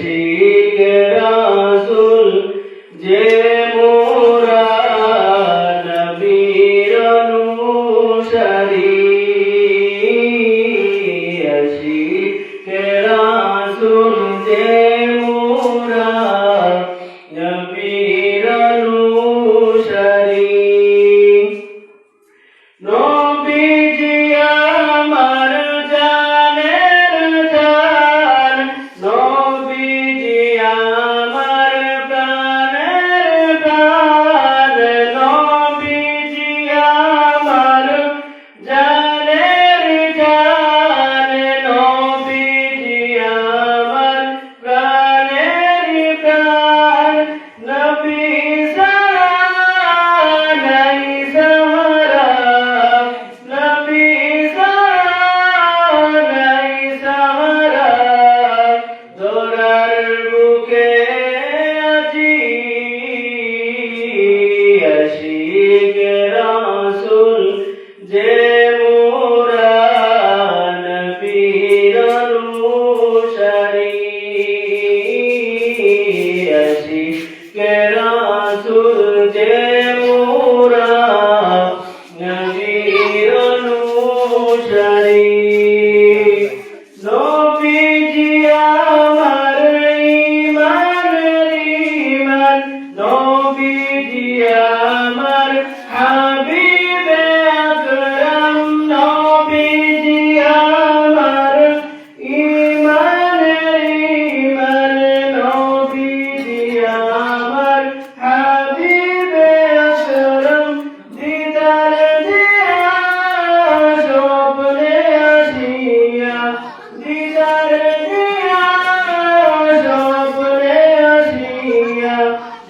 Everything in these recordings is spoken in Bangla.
আশিক রাসূল যে মোরা নবীর অনুসারী আশিক রাসূল যে মোরা নবীর অনুসারী নবীজি আমার জানের জান নবীজি আমার প্রাণের প্রাণ নবীজি আমার জানের জান নবীজি আমার প্রাণের প্রাণ নবী আশিক রাসূল যে মোরা নবীর অনুসারী আশিক রাসূল যে মোরা নবীর অনুসারী নবীজি আমার ঈমানের ঈমান নবীজি আমার হাবিবে আকরাম নবীজি আমার ঈমানের ঈমান নবীজি আমার হাবিবে আকরাম দিদার দিয়া স্বপ্নে আসিয়া দিদার দিয়া স্বপ্নে আসিয়া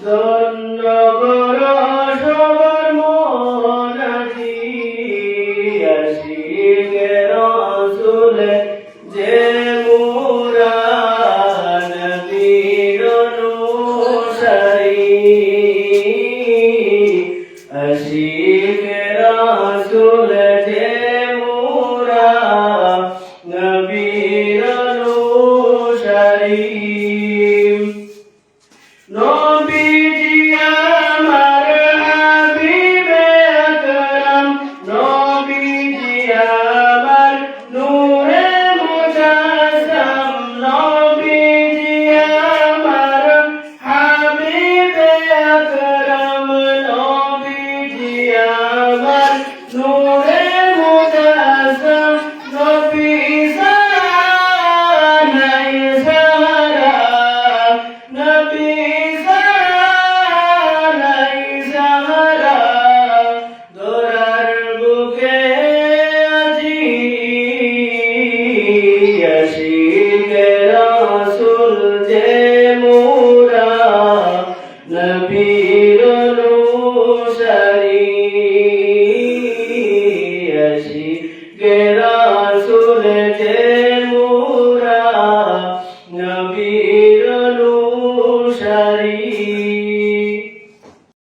ধন্য কর সবার মন আশিক রাসূল যে মোরা নবীর অনুসারী আশিক রাসূল যে মোরা নবীর অনুসারী নবীজি আমার হাবিবে আকরাম নবীজি আমার নূরে মুজাসসাম নবীজি আমার হাবিবে আকরাম নবীজি আমার নূরে মুজাসসাম নবী নাই সাহারা নবী আশিক রাসূল যে মোরা নবীর অনুসারী আশিক রাসূল যে